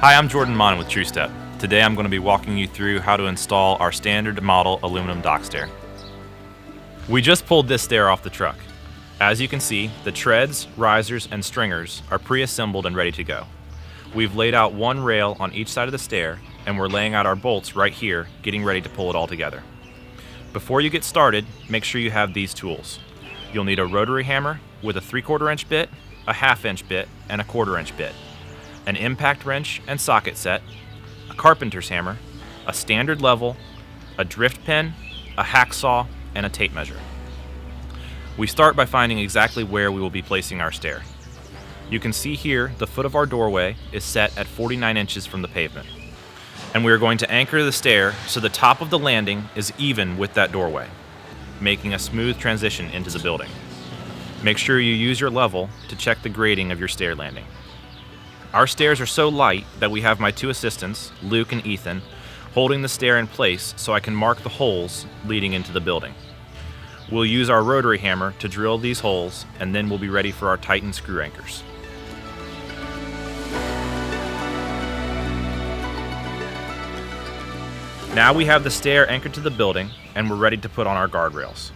Hi, I'm Jordan Mon with TrueStep. Today I'm going to be walking you through how to install our standard model aluminum dock stair. We just pulled this stair off the truck. As you can see, the treads, risers, and stringers are pre-assembled and ready to go. We've laid out one rail on each side of the stair, and we're laying out our bolts right here, getting ready to pull it all together. Before you get started, make sure you have these tools. You'll need a rotary hammer with a 3/4 inch bit, a 1/2 inch bit, and a 1/4 inch bit, an impact wrench and socket set, a carpenter's hammer, a standard level, a drift pin, a hacksaw, and a tape measure. We start by finding exactly where we will be placing our stair. You can see here the foot of our doorway is set at 49 inches from the pavement. And we are going to anchor the stair so the top of the landing is even with that doorway, making a smooth transition into the building. Make sure you use your level to check the grading of your stair landing. Our stairs are so light that we have my two assistants, Luke and Ethan, holding the stair in place so I can mark the holes leading into the building. We'll use our rotary hammer to drill these holes, and then we'll be ready for our Titan screw anchors. Now we have the stair anchored to the building, and we're ready to put on our guardrails.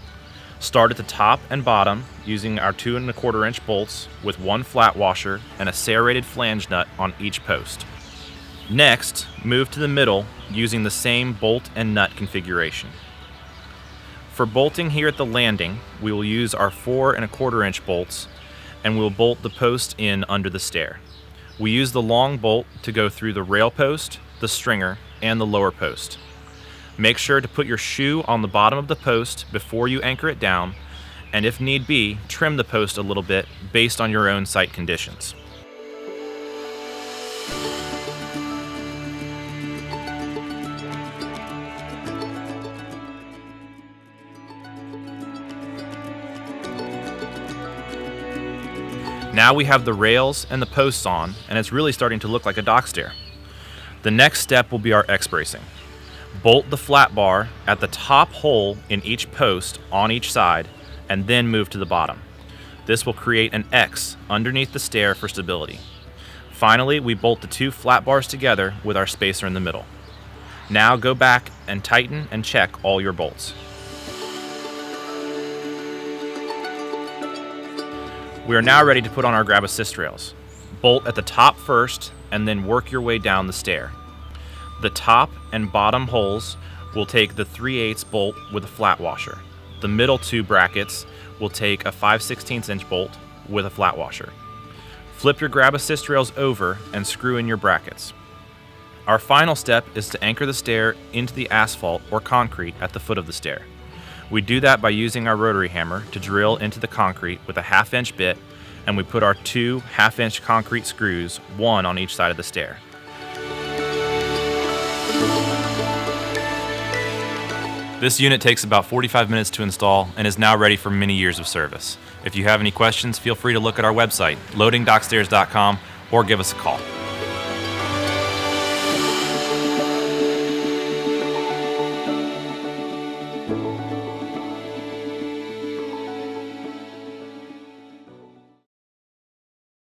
Start at the top and bottom using our 2 1/4 inch bolts with one flat washer and a serrated flange nut on each post. Next, move to the middle using the same bolt and nut configuration. For bolting here at the landing, we will use our 4 1/4 inch bolts, and we'll bolt the post in under the stair. We use the long bolt to go through the rail post, the stringer, and the lower post. Make sure to put your shoe on the bottom of the post before you anchor it down, and if need be, trim the post a little bit based on your own site conditions. Now we have the rails and the posts on, and it's really starting to look like a dock stair. The next step will be our X-bracing. Bolt the flat bar at the top hole in each post on each side, and then move to the bottom. This will create an X underneath the stair for stability. Finally, we bolt the 2 flat bars together with our spacer in the middle. Now go back and tighten and check all your bolts. We are now ready to put on our grab assist rails. Bolt at the top first, and then work your way down the stair. The top and bottom holes will take the 3/8 bolt with a flat washer. The middle 2 brackets will take a 5/16 inch bolt with a flat washer. Flip your grab assist rails over and screw in your brackets. Our final step is to anchor the stair into the asphalt or concrete at the foot of the stair. We do that by using our rotary hammer to drill into the concrete with a 1/2 inch bit, and we put our 2 1/2 inch concrete screws, one on each side of the stair. This unit takes about 45 minutes to install and is now ready for many years of service. If you have any questions, feel free to look at our website, loadingdockstairs.com, or give us a call.